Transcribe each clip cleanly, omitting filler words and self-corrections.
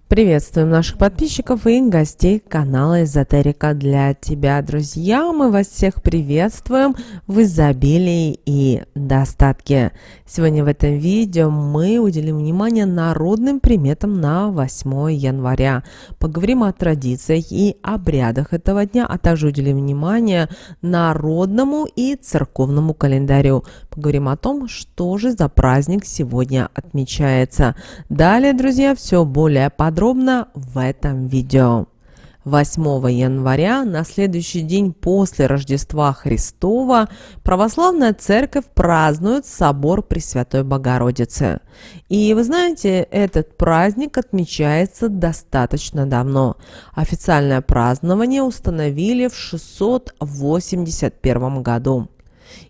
Приветствуем наших подписчиков и гостей канала Эзотерика для тебя, друзья. Мы вас всех приветствуем в изобилии и достатке. Сегодня в этом видео мы уделим внимание народным приметам на 8 января. Поговорим о традициях и обрядах этого дня, а также уделим внимание народному и церковному календарю. Поговорим о том, что же за праздник сегодня отмечается. Далее, друзья, все более подробно в этом видео. 8 января, на следующий день после Рождества Христова, Православная Церковь празднует собор Пресвятой Богородицы. И вы знаете, этот праздник отмечается достаточно давно. Официальное празднование установили в 681 году.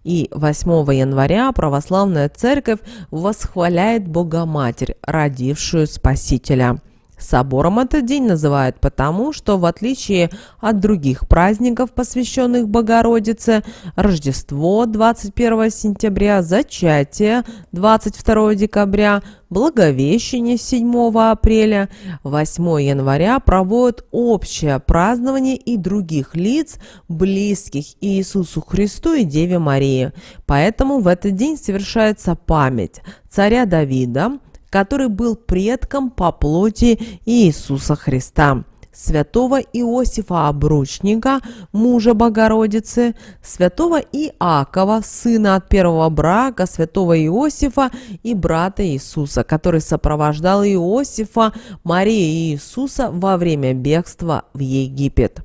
И 8 января Православная Церковь восхваляет Богоматерь, родившую Спасителя. Собором этот день называют потому, что в отличие от других праздников, посвященных Богородице, Рождество 21 сентября, Зачатие 22 декабря, Благовещение 7 апреля, 8 января проводят общее празднование и других лиц, близких Иисусу Христу и Деве Марии. Поэтому в этот день совершается память царя Давида, который был предком по плоти Иисуса Христа, святого Иосифа Обручника, мужа Богородицы, святого Иакова, сына от первого брака, святого Иосифа и брата Иисуса, который сопровождал Иосифа, Марию и Иисуса во время бегства в Египет.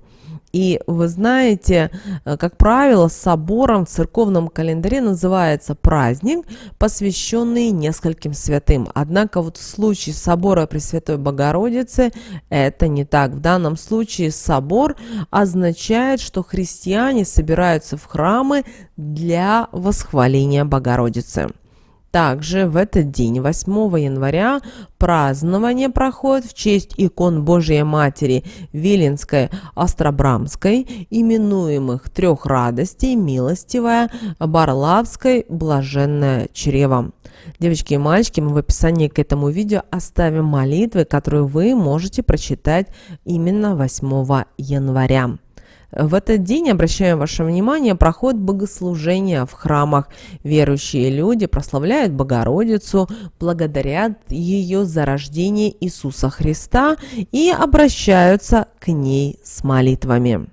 И вы знаете, как правило, собором в церковном календаре называется праздник, посвященный нескольким святым. Однако вот в случае собора Пресвятой Богородицы это не так. В данном случае собор означает, что христиане собираются в храмы для восхваления Богородицы. Также в этот день, 8 января, празднование проходит в честь икон Божией Матери Виленской, Острабрамской, именуемых трех радостей: милостивая, Барлавской, блаженное чрево. Девочки и мальчики, мы в описании к этому видео оставим молитвы, которые вы можете прочитать именно 8 января. В этот день, обращаем ваше внимание, проходит богослужение в храмах. Верующие люди прославляют Богородицу, благодарят ее за рождение Иисуса Христа и обращаются к ней с молитвами.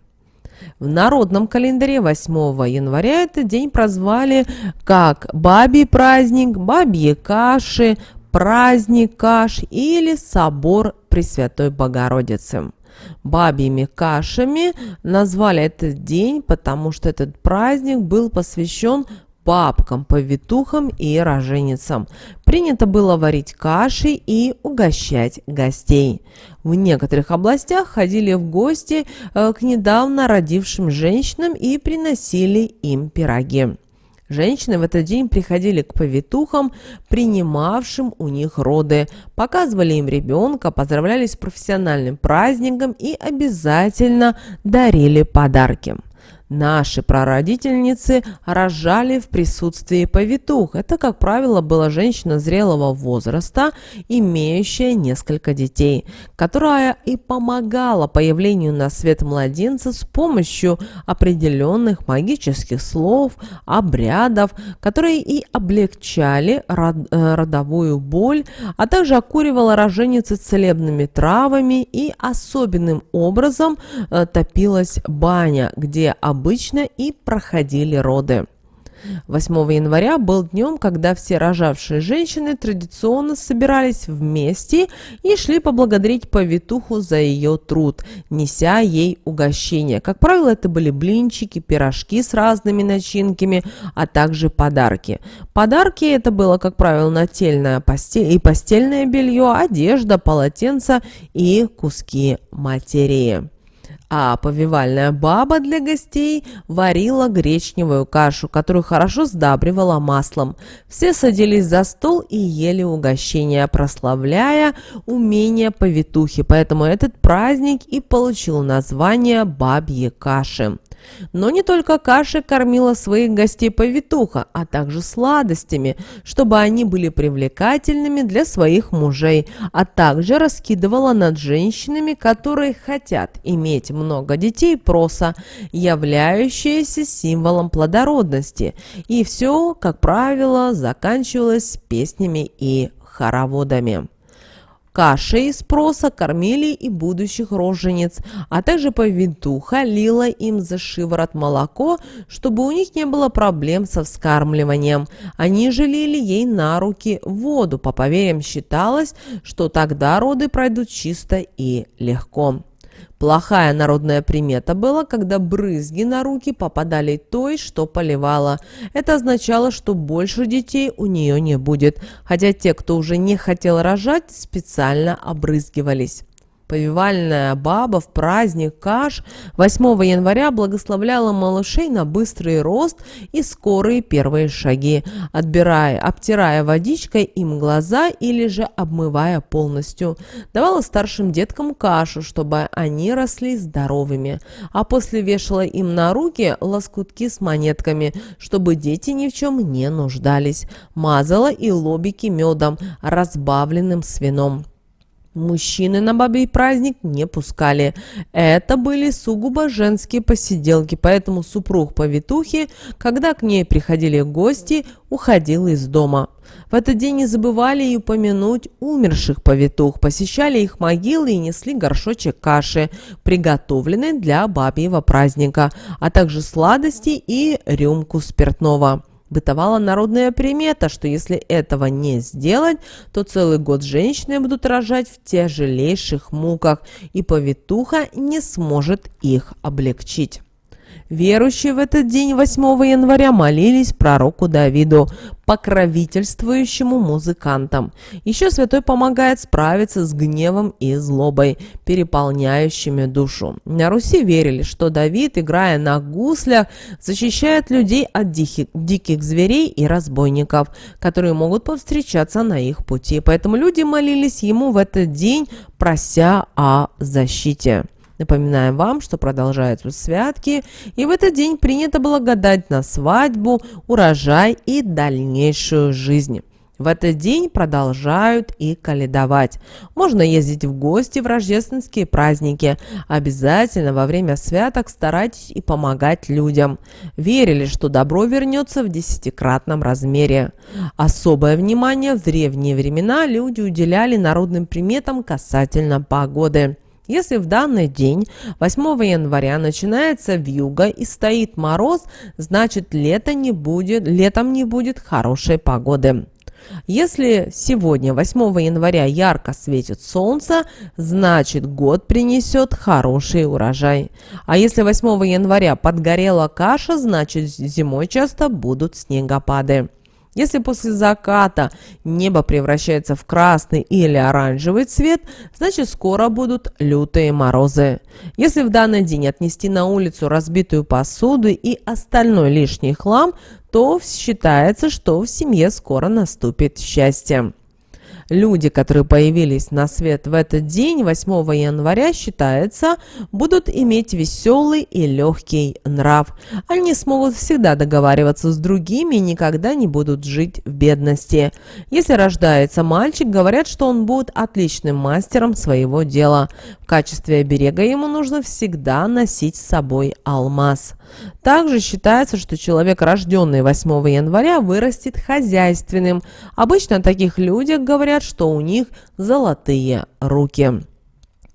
В народном календаре 8 января этот день прозвали как Бабий праздник, Бабьи каши, праздник каш или собор Пресвятой Богородицы. Бабьими кашами назвали этот день, потому что этот праздник был посвящен бабкам, повитухам и роженицам. Принято было варить каши и угощать гостей. В некоторых областях ходили в гости к недавно родившим женщинам и приносили им пироги. Женщины в этот день приходили к повитухам, принимавшим у них роды, показывали им ребенка, поздравляли с профессиональным праздником и обязательно дарили подарки. Наши прародительницы рожали в присутствии повитух. Это, как правило, была женщина зрелого возраста, имеющая несколько детей, которая и помогала появлению на свет младенца с помощью определенных магических слов, обрядов, которые и облегчали родовую боль, а также окуривала роженицы целебными травами, и особенным образом топилась баня, где обычно и проходили роды. 8 января был днем, когда все рожавшие женщины традиционно собирались вместе и шли поблагодарить повитуху за ее труд, неся ей угощения. Как правило, это были блинчики, пирожки с разными начинками, а также подарки. Подарки это было, как правило, нательное и постельное белье, одежда, полотенца и куски материи. А повивальная баба для гостей варила гречневую кашу, которую хорошо сдабривала маслом. Все садились за стол и ели угощения, прославляя умение повитухи. Поэтому этот праздник и получил название «Бабьи каши». Но не только кашей кормила своих гостей повитуха, а также сладостями, чтобы они были привлекательными для своих мужей, а также раскидывала над женщинами, которые хотят иметь много детей, проса, являющееся символом плодородности. И все, как правило, заканчивалось песнями и хороводами. Кашей из проса кормили и будущих рожениц, а также повитуха лила им за шиворот молоко, чтобы у них не было проблем со вскармливанием. Они же лили ей на руки воду. По поверьям считалось, что тогда роды пройдут чисто и легко. Плохая народная примета была, когда брызги на руки попадали той, что поливала. Это означало, что больше детей у нее не будет, хотя те, кто уже не хотел рожать, специально обрызгивались. Повивальная баба в праздник Каш 8 января благословляла малышей на быстрый рост и скорые первые шаги, обтирая водичкой им глаза или же обмывая полностью. Давала старшим деткам кашу, чтобы они росли здоровыми, а после вешала им на руки лоскутки с монетками, чтобы дети ни в чем не нуждались. Мазала и лобики медом, разбавленным с вином. Мужчины на бабий праздник не пускали. Это были сугубо женские посиделки, поэтому супруг повитухи, когда к ней приходили гости, уходил из дома. В этот день не забывали и упомянуть умерших повитух, посещали их могилы и несли горшочек каши, приготовленной для бабьего праздника, а также сладости и рюмку спиртного. Бытовала народная примета, что если этого не сделать, то целый год женщины будут рожать в тяжелейших муках, и повитуха не сможет их облегчить. Верующие в этот день 8 января молились пророку Давиду, покровительствующему музыкантам. Еще святой помогает справиться с гневом и злобой, переполняющими душу. На Руси верили, что Давид, играя на гуслях, защищает людей от диких зверей и разбойников, которые могут повстречаться на их пути. Поэтому люди молились ему в этот день, прося о защите. Напоминаем вам, что продолжаются святки, и в этот день принято было гадать на свадьбу, урожай и дальнейшую жизнь. В этот день продолжают и каледовать. Можно ездить в гости в рождественские праздники. Обязательно во время святок старайтесь и помогать людям. Верили, что добро вернется в 10-кратном размере. Особое внимание в древние времена люди уделяли народным приметам касательно погоды. Если в данный день, 8 января, начинается вьюга и стоит мороз, значит летом не будет хорошей погоды. Если сегодня, 8 января, ярко светит солнце, значит год принесет хороший урожай. А если 8 января подгорела каша, значит зимой часто будут снегопады. Если после заката небо превращается в красный или оранжевый цвет, значит скоро будут лютые морозы. Если в данный день отнести на улицу разбитую посуду и остальной лишний хлам, то считается, что в семье скоро наступит счастье. Люди, которые появились на свет в этот день, 8 января, считается, будут иметь веселый и легкий нрав. Они смогут всегда договариваться с другими и никогда не будут жить в бедности. Если рождается мальчик, говорят, что он будет отличным мастером своего дела. В качестве оберега ему нужно всегда носить с собой алмаз. Также считается, что человек, рожденный 8 января, вырастет хозяйственным. Обычно о таких людях говорят, что у них золотые руки.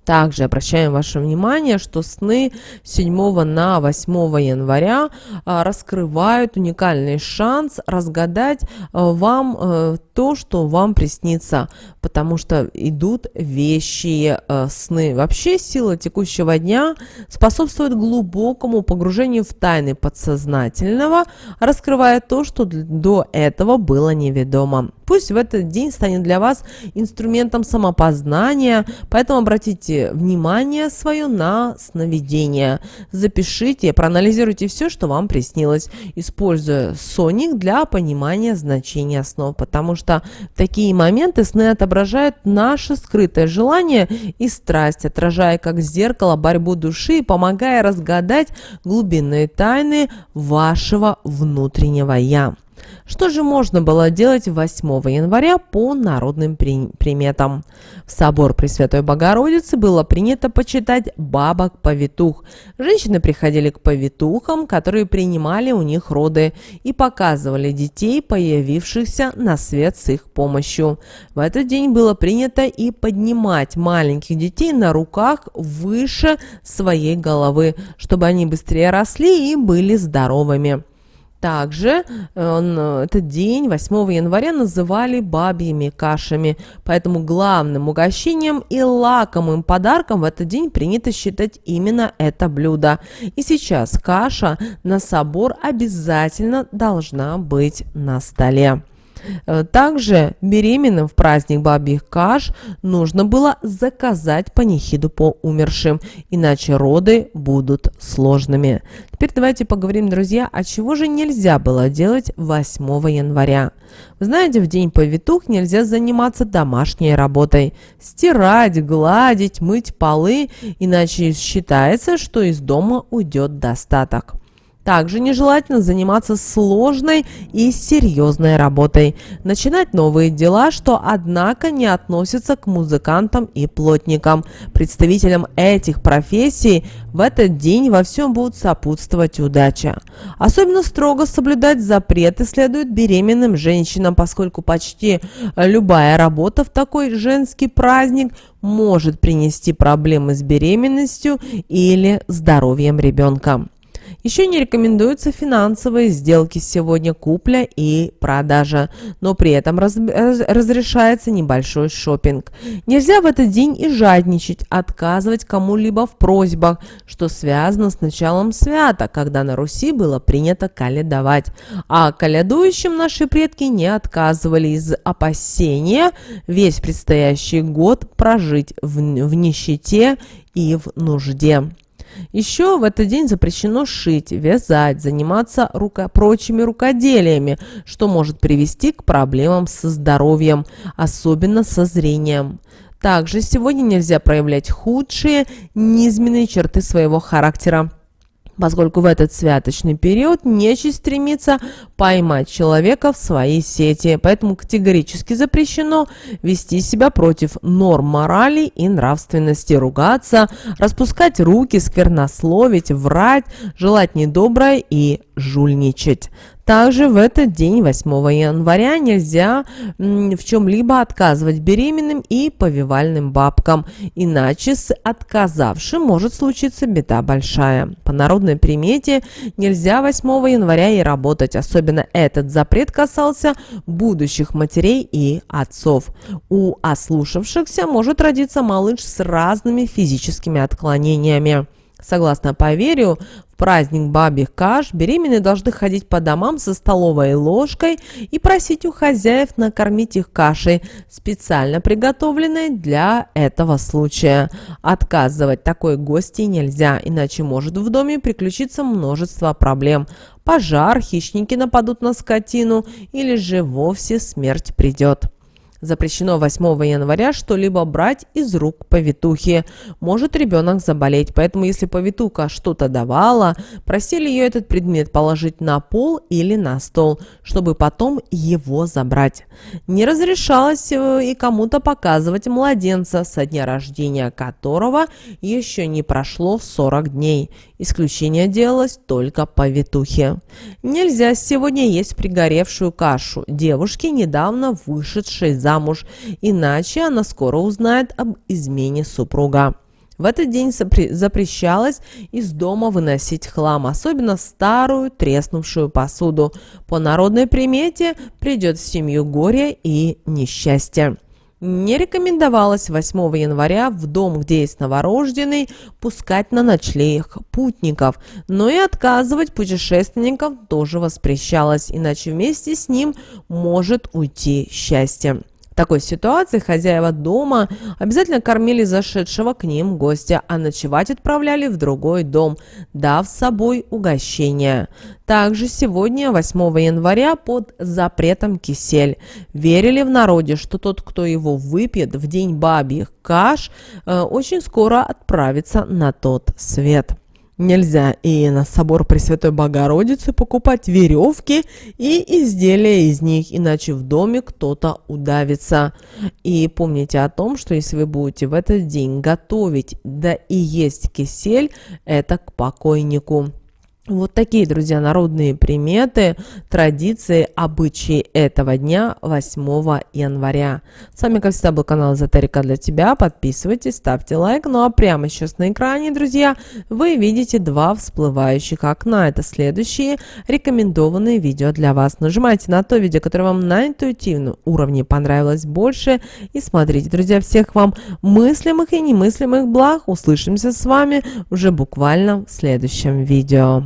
Также обращаем ваше внимание, что сны 7 на 8 января раскрывают уникальный шанс разгадать вам то, что вам приснится, потому что идут вещие сны. Вообще сила текущего дня способствует глубокому погружению в тайны подсознательного, раскрывая то, что до этого было неведомо. Пусть в этот день станет для вас инструментом самопознания, поэтому обратите внимание свое на сновидения. Запишите, проанализируйте все, что вам приснилось, используя соник для понимания значения снов, потому что в такие моменты сны отображают наше скрытое желание и страсть, отражая как зеркало борьбу души и помогая разгадать глубинные тайны вашего внутреннего «я». Что же можно было делать 8 января по народным приметам? В собор Пресвятой Богородицы было принято почитать бабок-повитух. Женщины приходили к повитухам, которые принимали у них роды, и показывали детей, появившихся на свет с их помощью. В этот день было принято и поднимать маленьких детей на руках выше своей головы, чтобы они быстрее росли и были здоровыми. Также этот день, 8 января, называли бабьими кашами, поэтому главным угощением и лакомым подарком в этот день принято считать именно это блюдо. И сейчас каша на собор обязательно должна быть на столе. Также беременным в праздник бабьих каш нужно было заказать панихиду по умершим, иначе роды будут сложными. Теперь давайте поговорим, друзья, а чего же нельзя было делать 8 января. Вы знаете, в день повитух нельзя заниматься домашней работой, стирать, гладить, мыть полы, иначе считается, что из дома уйдет достаток. Также нежелательно заниматься сложной и серьезной работой, начинать новые дела, что, однако, не относятся к музыкантам и плотникам. Представителям этих профессий в этот день во всем будут сопутствовать удача. Особенно строго соблюдать запреты следует беременным женщинам, поскольку почти любая работа в такой женский праздник может принести проблемы с беременностью или здоровьем ребенка. Еще не рекомендуются финансовые сделки сегодня, купля и продажа, но при этом разрешается небольшой шопинг. Нельзя в этот день и жадничать, отказывать кому-либо в просьбах, что связано с началом свята, когда на Руси было принято колядовать. А колядующим наши предки не отказывали из опасения весь предстоящий год прожить в нищете и в нужде. Еще в этот день запрещено шить, вязать, заниматься прочими рукоделиями, что может привести к проблемам со здоровьем, особенно со зрением. Также сегодня нельзя проявлять худшие, низменные черты своего характера, поскольку в этот святочный период нечисть стремится поймать человека в свои сети, поэтому категорически запрещено вести себя против норм морали и нравственности, ругаться, распускать руки, сквернословить, врать, желать недоброе и жульничать. Также в этот день, 8 января, нельзя в чем-либо отказывать беременным и повивальным бабкам, иначе с отказавшим может случиться беда большая. По народной примете нельзя 8 января и работать, особенно этот запрет касался будущих матерей и отцов. У ослушавшихся может родиться малыш с разными физическими отклонениями. Согласно поверью, в праздник бабьих каш беременные должны ходить по домам со столовой ложкой и просить у хозяев накормить их кашей, специально приготовленной для этого случая. Отказывать такой гости нельзя, иначе может в доме приключиться множество проблем. Пожар, хищники нападут на скотину или же вовсе смерть придет. Запрещено 8 января что-либо брать из рук повитухи. Может ребенок заболеть, поэтому если повитуха что-то давала, просили ее этот предмет положить на пол или на стол, чтобы потом его забрать. Не разрешалось и кому-то показывать младенца, со дня рождения которого еще не прошло 40 дней. Исключение делалось только повитухе. Нельзя сегодня есть пригоревшую кашу девушке, недавно вышедшей замуж, иначе она скоро узнает об измене супруга. В этот день запрещалось из дома выносить хлам, особенно старую треснувшую посуду. По народной примете придет в семью горе и несчастье. Не рекомендовалось 8 января в дом, где есть новорожденный, пускать на ночлег путников, но и отказывать путешественникам тоже воспрещалось, иначе вместе с ним может уйти счастье. В такой ситуации хозяева дома обязательно кормили зашедшего к ним гостя, а ночевать отправляли в другой дом, дав с собой угощение. Также сегодня, 8 января, под запретом кисель. Верили в народе, что тот, кто его выпьет в день бабьих каш, очень скоро отправится на тот свет. Нельзя и на собор Пресвятой Богородицы покупать веревки и изделия из них, иначе в доме кто-то удавится. И помните о том, что если вы будете в этот день готовить, да и есть кисель, это к покойнику. Вот такие, друзья, народные приметы, традиции, обычаи этого дня, 8 января. С вами, как всегда, был канал Эзотерика для тебя. Подписывайтесь, ставьте лайк. Ну а прямо сейчас на экране, друзья, вы видите два всплывающих окна. Это следующие рекомендованные видео для вас. Нажимайте на то видео, которое вам на интуитивном уровне понравилось больше. И смотрите, друзья, всех вам мыслимых и немыслимых благ. Услышимся с вами уже буквально в следующем видео.